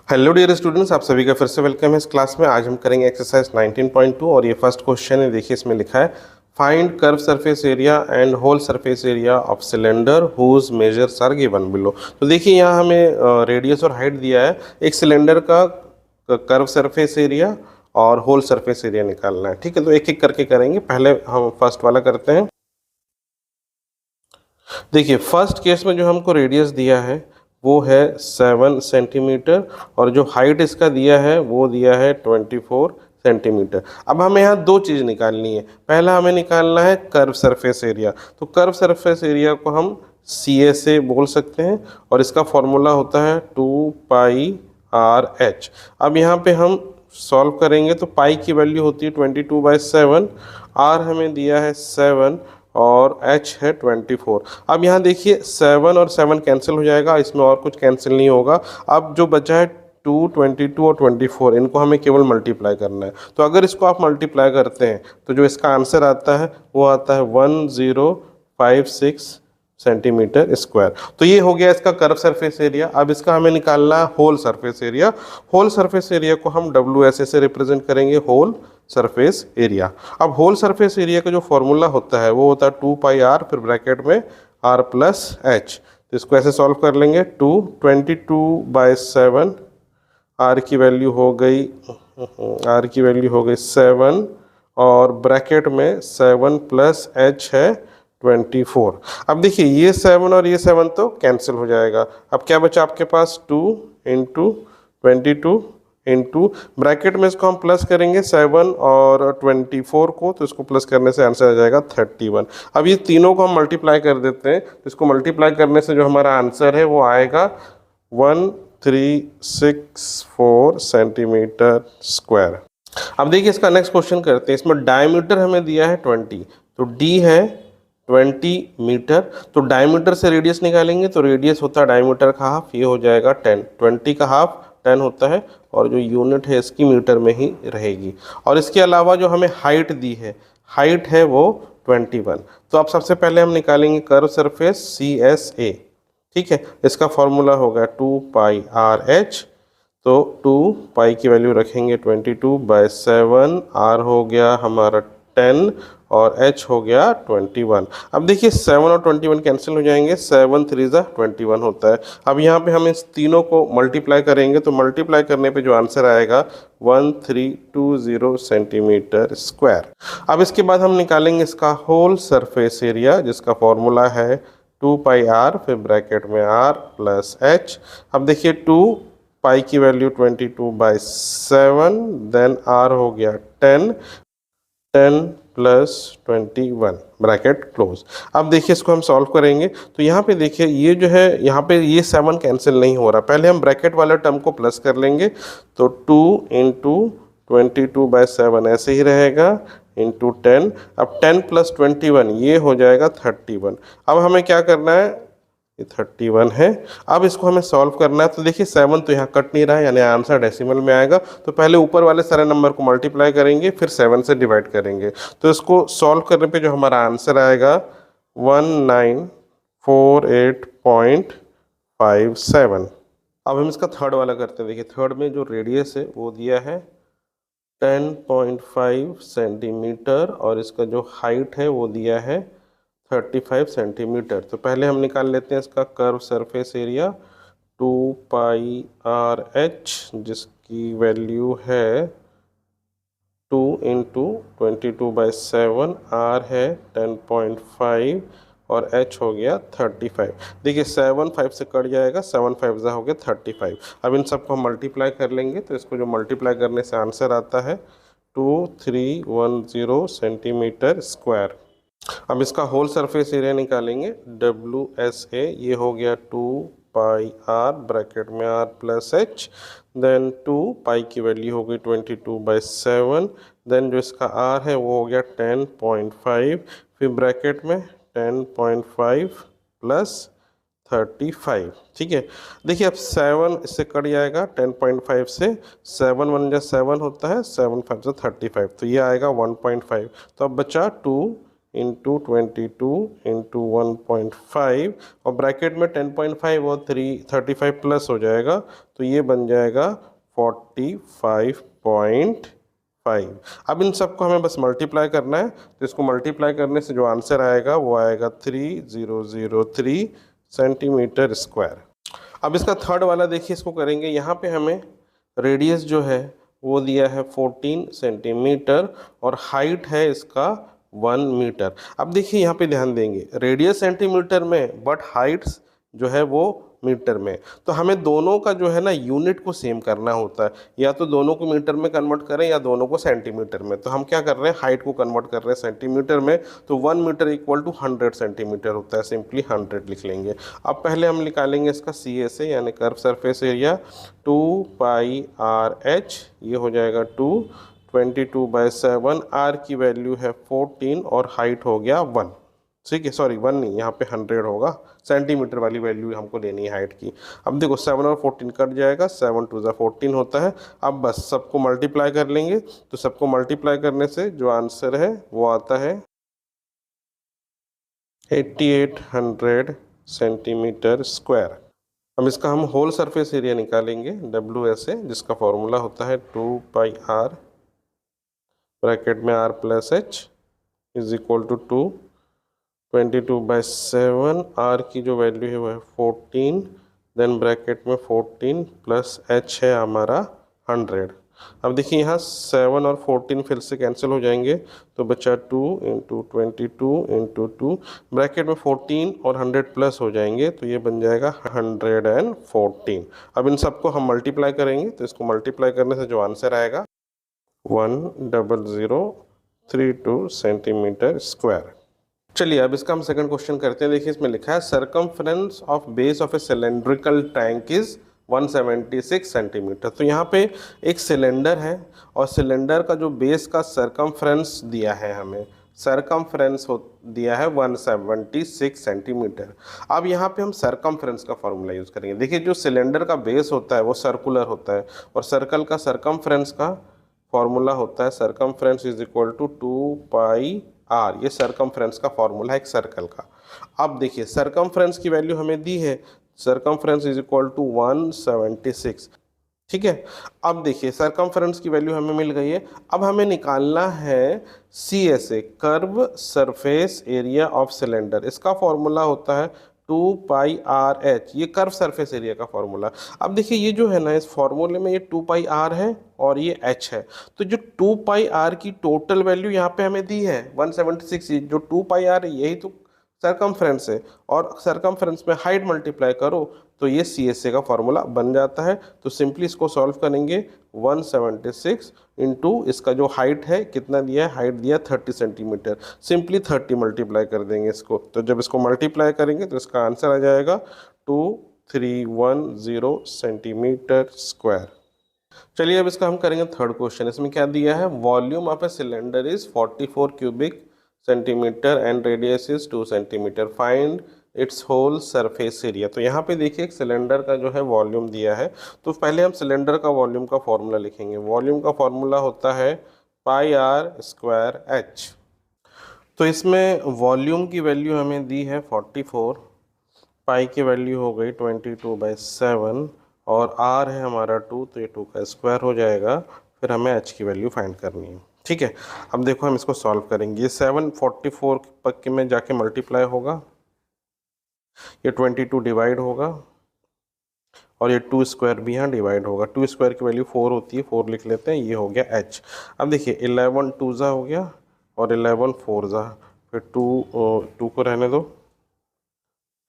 Hello dear students, आप सभी का फिर से वेलकम है इस क्लास में। आज हम करेंगे एक्सरसाइज 19.2 और ये फर्स्ट क्वेश्चन है। देखिए इसमें लिखा है find curve surface area and whole surface area of cylinder whose measures are given below. तो देखिए यहाँ हमें रेडियस और हाइट दिया है। एक सिलेंडर का कर्व सरफेस एरिया और होल सरफेस एरिया निकालना है। ठीक है, तो एक एक करके करेंगे। पहले हम फर्स्ट वाला करते हैं। देखिए फर्स्ट केस में जो हमको रेडियस दिया है वो है 7 सेंटीमीटर और जो हाइट इसका दिया है वो दिया है 24 सेंटीमीटर। अब हमें यहाँ दो चीज़ निकालनी है। पहला हमें निकालना है कर्व सरफेस एरिया। तो कर्व सरफेस एरिया को हम सी ए से बोल सकते हैं और इसका फॉर्मूला होता है 2πr/h। अब यहाँ पे हम सॉल्व करेंगे तो पाई की वैल्यू होती है 22/7, आर हमें दिया है 7 और h है 24। अब यहाँ देखिए 7 और 7 कैंसिल हो जाएगा, इसमें और कुछ कैंसिल नहीं होगा। अब जो बचा है 2, 22 और 24, इनको हमें केवल मल्टीप्लाई करना है। तो अगर इसको आप मल्टीप्लाई करते हैं तो जो इसका आंसर आता है वो आता है 1056 सेंटीमीटर स्क्वायर। तो ये हो गया इसका कर्व सरफेस एरिया। अब इसका हमें निकालना है whole surface area. Whole surface area को हम WSA से रिप्रेजेंट करेंगे, होल सरफेस एरिया। अब होल सरफेस एरिया का जो फॉर्मूला होता है वो होता है 2πr, फिर ब्रैकेट में r+h। तो इसको ऐसे सॉल्व कर लेंगे। 22/7, r की वैल्यू हो गई 7 और ब्रैकेट में 7 + h है 24। अब देखिए ये 7 और ये 7 तो कैंसिल हो जाएगा। अब क्या बचा आपके पास 2 × 22 इंटू ब्रैकेट में इसको हम प्लस करेंगे 7 और 24 को, तो इसको प्लस करने से आंसर आ जाएगा 31। अब ये तीनों को हम मल्टीप्लाई कर देते हैं, तो इसको मल्टीप्लाई करने से जो हमारा आंसर है वो आएगा 1364 सेंटीमीटर स्क्वायर। अब देखिए इसका नेक्स्ट क्वेश्चन करते हैं। इसमें डायमीटर हमें दिया है 20, तो डी है 20 मीटर। तो डायमीटर से रेडियस निकालेंगे तो रेडियस होता है डायमीटर का हाफ, ये हो जाएगा 10। 20 का हाफ 10 होता है और जो यूनिट है इसकी मीटर में ही रहेगी। और इसके अलावा जो हमें हाइट दी है, हाइट है वो 21। तो अब सबसे पहले हम निकालेंगे कर्व सरफेस CSA। ठीक है, इसका फॉर्मूला होगा 2πr/h। तो 2 की वैल्यू रखेंगे 22/7, r हो गया हमारा 10 और h हो गया 21। अब देखिए 7 और 21 कैंसिल हो जाएंगे, 7 3 × 21 होता है। अब यहाँ पे हम इस तीनों को मल्टीप्लाई करेंगे तो मल्टीप्लाई करने पे जो आंसर आएगा 1320 सेंटीमीटर स्क्वायर। अब इसके बाद हम निकालेंगे इसका होल सरफेस एरिया, जिसका फॉर्मूला है 2πr, फिर ब्रैकेट में r+h। अब देखिए 2 की वैल्यू 22/7, देन r हो गया 10 + 21 ब्रैकेट क्लोज। अब देखिए इसको हम सॉल्व करेंगे तो यहाँ पे देखिए ये जो है, यहाँ पे ये 7 कैंसिल नहीं हो रहा। पहले हम ब्रैकेट वाले टर्म को प्लस कर लेंगे तो 2 × 22/7 ऐसे ही रहेगा इंटू 10। अब 10 + 21 ये हो जाएगा 31। अब हमें क्या करना है, ये 31 है। अब इसको हमें सॉल्व करना है। तो देखिए 7 तो यहाँ कट नहीं रहा है, यानी आंसर डेसिमल में आएगा। तो पहले ऊपर वाले सारे नंबर को मल्टीप्लाई करेंगे, फिर 7 से डिवाइड करेंगे। तो इसको सॉल्व करने पे जो हमारा आंसर आएगा 1948.57। अब हम इसका थर्ड वाला करते हैं। देखिए थर्ड में जो रेडियस है वो दिया है 10.5 सेंटीमीटर और इसका जो हाइट है वो दिया है 35 सेंटीमीटर। तो पहले हम निकाल लेते हैं इसका कर्व सरफेस एरिया 2πr/h, जिसकी वैल्यू है 2 × 22/7, r है 10.5 और h हो गया 35। देखिए 7 5 से कट जाएगा, 7 5 हो गया 35। अब इन सबको हम मल्टीप्लाई कर लेंगे तो इसको जो मल्टीप्लाई करने से आंसर आता है 2310 सेंटीमीटर स्क्वायर। अब इसका होल सरफेस एरिया निकालेंगे WSA, ये हो गया 2πr, ब्रैकेट में r+h, देन 2 की वैल्यू हो गई 22/7, देन जो इसका r है वो हो गया 10.5, फिर ब्रैकेट में 10.5 + 35। ठीक है, देखिए अब 7 इससे कट जाएगा 10.5 से, 7 1 × 7 होता है, 7 5 से 35, तो ये आएगा 1.5। तो अब बचा 2 इंटू 22 इंटू 1.5 और ब्रैकेट में 10.5 और 35 प्लस हो जाएगा, तो ये बन जाएगा 45.5। अब इन सबको हमें बस मल्टीप्लाई करना है, तो इसको मल्टीप्लाई करने से जो आंसर आएगा वो आएगा 3003 सेंटीमीटर स्क्वायर। अब इसका थर्ड वाला देखिए, इसको करेंगे। यहाँ पे हमें रेडियस जो है वो दिया है 14 सेंटीमीटर और हाइट है इसका 1 मीटर। अब देखिए यहाँ पे ध्यान देंगे, रेडियस सेंटीमीटर में बट हाइट्स जो है वो मीटर में, तो हमें दोनों का जो है ना यूनिट को सेम करना होता है, या तो दोनों को मीटर में कन्वर्ट करें या दोनों को सेंटीमीटर में। तो हम क्या कर रहे हैं, हाइट को कन्वर्ट कर रहे हैं सेंटीमीटर में, तो 1 मीटर इक्वल टू 100 सेंटीमीटर होता है, सिंपली 100 लिख लेंगे। अब पहले हम निकालेंगे इसका CSA यानी कर्व सरफेस एरिया, 2πRH, ये हो जाएगा 22/7, R की वैल्यू है 14 और हाइट हो गया 1। ठीक है, सॉरी 1 नहीं, यहाँ पे 100 होगा, सेंटीमीटर वाली वैल्यू हमको लेनी है हाइट की। अब देखो 7 और 14 कट जाएगा, 7 2 14 होता है। अब बस सबको मल्टीप्लाई कर लेंगे, तो सबको मल्टीप्लाई करने से जो आंसर है वो आता है 8800 सेंटीमीटर स्क्वायर। अब इसका हम होल सरफेस एरिया निकालेंगे, WSA, जिसका फॉर्मूला होता है 2πR ब्रैकेट में R plus H is equal to 22/7, R की जो वैल्यू है वो है 14, देन ब्रैकेट में 14 प्लस H है हमारा 100। अब देखिए यहाँ 7 और 14 फिर से कैंसिल हो जाएंगे, तो बचा 2 इंटू 22 इंटू 2, ब्रैकेट में 14 और 100 प्लस हो जाएंगे, तो ये बन जाएगा 114। अब इन सबको हम मल्टीप्लाई करेंगे, तो इसको मल्टीप्लाई करने से जो आंसर आएगा 10032 सेंटीमीटर स्क्वायर। चलिए अब इसका हम सेकंड क्वेश्चन करते हैं। देखिए इसमें लिखा है circumference of base of A cylindrical tank is 176 centimetre. तो यहाँ पे एक सिलेंडर है और सिलेंडर का जो बेस का सरकमफ्रेंस दिया है, हमें सरकमफ्रेंस दिया है 176 सेंटीमीटर। अब यहाँ पे हम सरकमफ्रेंस का फॉर्मूला यूज़ करेंगे। देखिए जो सिलेंडर का बेस होता है वो सर्कुलर होता है और सर्कल का सरकमफ्रेंस का फॉर्मूला होता है circumference is equal to 2πR। ये सरकमफ्रेंस का फॉर्मूला है एक सर्कल का। अब देखिए सरकमफ्रेंस की वैल्यू हमें दी है, सरकमफ्रेंस इज इक्वल टू 176। ठीक है, अब देखिए सरकमफ्रेंस की वैल्यू हमें मिल गई है। अब हमें निकालना है CSA curve surface area of cylinder. इसका फॉर्मूला होता है 2πRH, ये कर्व सरफेस एरिया का फॉर्मूला। अब देखिए ये जो है ना, इस फॉर्मूले में ये 2πR है और ये H है, तो जो 2πR की टोटल वैल्यू यहाँ पे हमें दी है 176, जो 2πR है यही तो सरकमफ्रेंस है, और सरकमफ्रेंस में हाइट मल्टीप्लाई करो तो ये CSA का फॉर्मूला बन जाता है। तो सिंपली इसको सॉल्व करेंगे, 176 इंटू इसका जो हाइट है कितना दिया है, हाइट दिया 30 सेंटीमीटर, सिंपली 30 मल्टीप्लाई कर देंगे इसको। तो जब इसको मल्टीप्लाई करेंगे तो इसका आंसर आ जाएगा 2310 सेंटीमीटर स्क्वायर। चलिए अब इसका हम करेंगे थर्ड क्वेश्चन। इसमें क्या दिया है, volume of a cylinder is 44 cubic centimetre and radius is 2 centimetre, find its whole surface area. तो यहाँ पे देखिए एक सिलेंडर का जो है वॉल्यूम दिया है, तो पहले हम सिलेंडर का वॉल्यूम का फॉर्मूला लिखेंगे। वॉल्यूम का फॉर्मूला होता है πR²H। तो इसमें वॉल्यूम की वैल्यू हमें दी है 44, पाई की वैल्यू हो गई 22/7 और R है हमारा 2, तो ये 2 का स्क्वायर हो जाएगा। फिर हमें H की वैल्यू फाइंड करनी है। ठीक है, अब देखो हम इसको सॉल्व करेंगे। ये 7 44 पक्के में जाके मल्टीप्लाई होगा, ये 22 डिवाइड होगा और ये 2 स्क्वायर भी यहाँ डिवाइड होगा। 2 स्क्वायर की वैल्यू 4 होती है, 4 लिख लेते हैं, ये हो गया H। अब देखिए 11 2 ज़ा हो गया और 11 4 ज़ा, फिर 2 को रहने दो,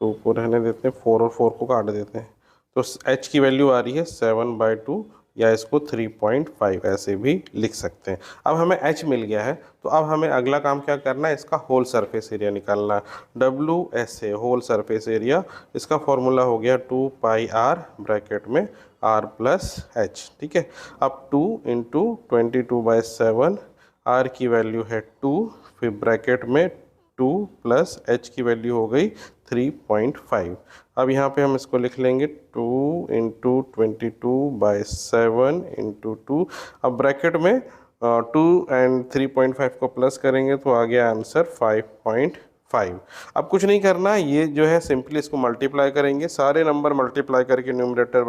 2 को रहने देते हैं, 4 और 4 को काट देते हैं, तो H की वैल्यू आ रही है 7/2 या इसको 3.5 ऐसे भी लिख सकते हैं। अब हमें H मिल गया है, तो अब हमें अगला काम क्या करना है, इसका होल सरफेस एरिया निकालना है। WSA होल सरफेस एरिया, इसका फॉर्मूला हो गया 2πR ब्रैकेट में R प्लस H। ठीक है, अब 2 इंटू 22/7, R की वैल्यू है 2, फिर ब्रैकेट में 2 प्लस H की वैल्यू हो गई 3.5। अब यहाँ पे हम इसको लिख लेंगे 2 इंटू 22/7 इंटू 2। अब ब्रैकेट में 2 एंड 3.5 को प्लस करेंगे तो आ गया आंसर 5.5। अब कुछ नहीं करना, ये जो है सिंपली इसको मल्टीप्लाई करेंगे, सारे नंबर मल्टीप्लाई करके न्यूमरेटर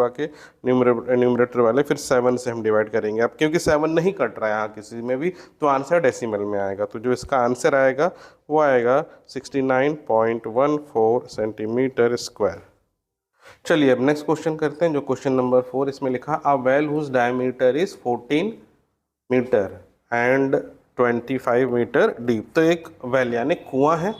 वाले फिर 7 से हम डिवाइड करेंगे। अब क्योंकि 7 नहीं कट रहा है यहाँ किसी में भी, तो आंसर डेसिमल में आएगा। तो जो इसका आंसर आएगा वो आएगा 69.14 सेंटीमीटर स्क्वायर। चलिए अब नेक्स्ट क्वेश्चन करते हैं, जो क्वेश्चन नंबर 4। इसमें लिखा a well whose diameter is 14 metre and 25 metre deep. तो एक वेल यानी कुआं है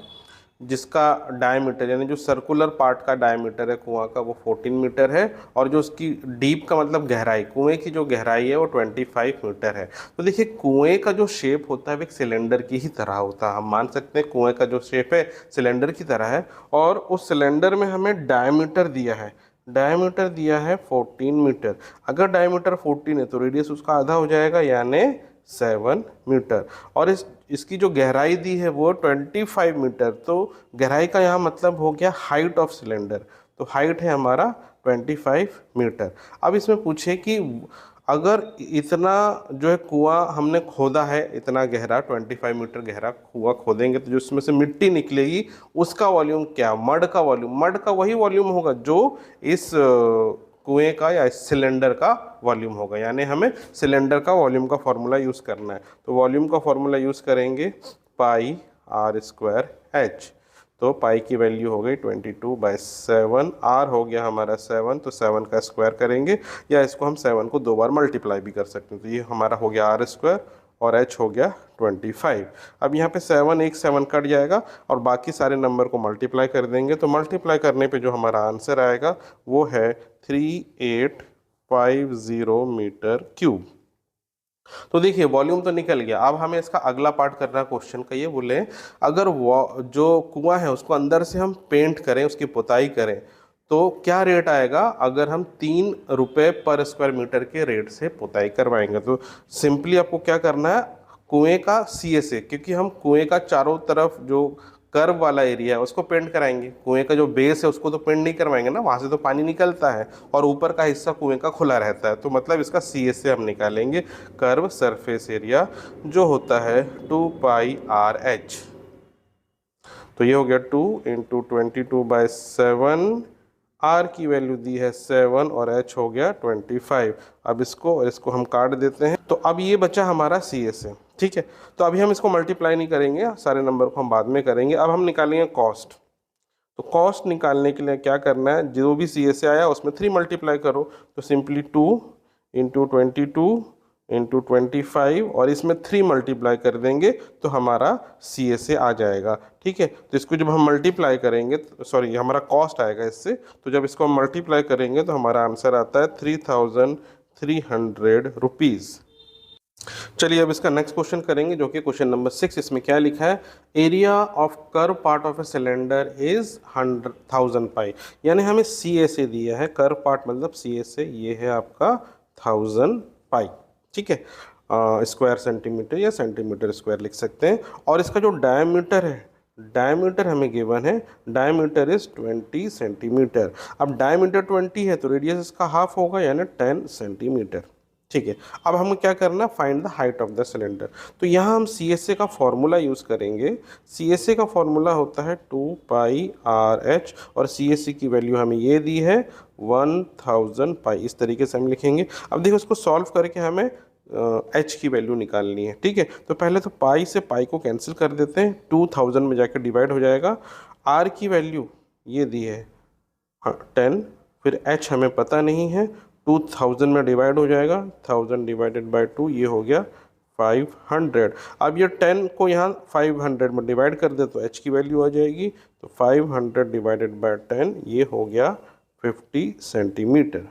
जिसका डायमीटर यानी जो सर्कुलर पार्ट का डायमीटर है कुआं का वो 14 मीटर है, और जो उसकी डीप का मतलब गहराई, कुएं की जो गहराई है वो 25 मीटर है। तो देखिए कुएं का जो शेप होता है वो एक सिलेंडर की ही तरह होता है। हम मान सकते हैं कुएं का जो शेप है सिलेंडर की तरह है, और उस सिलेंडर में हमें डायमीटर दिया है, डायमीटर दिया है 14 मीटर। अगर डायमीटर 14 है तो रेडियस उसका आधा हो जाएगा यानी 7 मीटर, और इसकी जो गहराई दी है वो 25 मीटर। तो गहराई का यहाँ मतलब हो गया हाइट ऑफ सिलेंडर, तो हाइट है हमारा 25 मीटर। अब इसमें पूछे कि अगर इतना जो है कुआं हमने खोदा है, इतना गहरा 25 मीटर गहरा कुआं खोदेंगे तो जो उसमें से मिट्टी निकलेगी उसका वॉल्यूम क्या, मड का वॉल्यूम, मड का वही वॉल्यूम होगा जो इस कुएं का या इस सिलेंडर का वॉल्यूम होगा। यानी हमें सिलेंडर का वॉल्यूम का फॉर्मूला यूज़ करना है, तो वॉल्यूम का फॉर्मूला यूज़ करेंगे पाई आर स्क्वायर एच। तो पाई की वैल्यू हो गई 22/7, आर हो गया हमारा 7, तो 7 का स्क्वायर करेंगे, या इसको हम 7 को 2 बार मल्टीप्लाई भी कर सकते हैं। तो ये हमारा हो गया आर स्क्वायर और h हो गया 25। अब यहाँ पे 7 एक 7 कट जाएगा और बाकी सारे नंबर को मल्टीप्लाई कर देंगे, तो मल्टीप्लाई करने पे जो हमारा आंसर आएगा वो है 3850 मीटर क्यूब। तो देखिए वॉल्यूम तो निकल गया। अब हमें इसका अगला पार्ट करना है क्वेश्चन का, ये बोले अगर वो जो कुआं है उसको अंदर से हम पेंट करें, उसकी पुताई करें, तो क्या रेट आएगा अगर हम 3 रुपये पर स्क्वायर मीटर के रेट से पुताई करवाएंगे। तो सिंपली आपको क्या करना है, कुएं का CSA, क्योंकि हम कुएं का चारों तरफ जो कर्व वाला एरिया है उसको पेंट कराएंगे, कुएं का जो बेस है उसको तो पेंट नहीं करवाएंगे ना, वहाँ से तो पानी निकलता है और ऊपर का हिस्सा कुएं का खुला रहता है। तो मतलब इसका CSA हम निकालेंगे, कर्व सरफेस एरिया, जो होता है 2πRH। तो ये हो गया 2 × 22/7, R की वैल्यू दी है 7 और H हो गया 25। अब इसको और इसको हम काट देते हैं, तो अब ये बचा हमारा CSA। ठीक है, तो अभी हम इसको मल्टीप्लाई नहीं करेंगे, सारे नंबर को हम बाद में करेंगे। अब हम निकालेंगे कॉस्ट। तो कॉस्ट निकालने के लिए क्या करना है, जो भी CSA आया उसमें 3 मल्टीप्लाई करो, तो सिंपली 2 × 22 × 25 और इसमें 3 मल्टीप्लाई कर देंगे तो हमारा CSA आ जाएगा। ठीक है, तो इसको जब हम मल्टीप्लाई करेंगे, सॉरी हमारा कॉस्ट आएगा इससे, तो जब इसको हम मल्टीप्लाई करेंगे तो हमारा आंसर आता है 3300 रुपीज़। चलिए अब इसका नेक्स्ट क्वेश्चन करेंगे, जो कि क्वेश्चन नंबर 6। इसमें क्या लिखा है, area of curve part of a cylinder is 1000 पाई। यानी हमें CSA दिया है, कर्व पार्ट मतलब CSA ये है आपका 1000 पाई। ठीक है, स्क्वायर सेंटीमीटर या सेंटीमीटर स्क्वायर लिख सकते हैं। और इसका जो डायमीटर है, डायमीटर हमें गिवन है, डायमीटर इज 20 सेंटीमीटर। अब डायमीटर 20 है तो रेडियस इसका हाफ होगा यानी 10 सेंटीमीटर। ठीक है, अब हमें क्या करना, find the height of the cylinder. तो यहाँ हम CSA का फॉर्मूला यूज़ करेंगे। CSA का फॉर्मूला होता है 2πRH और CSA की वैल्यू हमें ये दी है 1000 पाई। इस तरीके से हम लिखेंगे। अब देखो इसको सॉल्व करके हमें H की वैल्यू निकालनी है। ठीक है, तो पहले तो पाई से पाई को कैंसिल कर देते हैं, 2000 में जाकर डिवाइड हो जाएगा। R की वैल्यू ये दी है 10, फिर H हमें पता नहीं है, 2000 में डिवाइड हो जाएगा, 1000 डिवाइडेड बाय 2 ये हो गया 500। अब ये 10 को यहाँ 500 में डिवाइड कर दे तो H की वैल्यू आ जाएगी, तो 500 डिवाइडेड बाय 10 ये हो गया 50 सेंटीमीटर।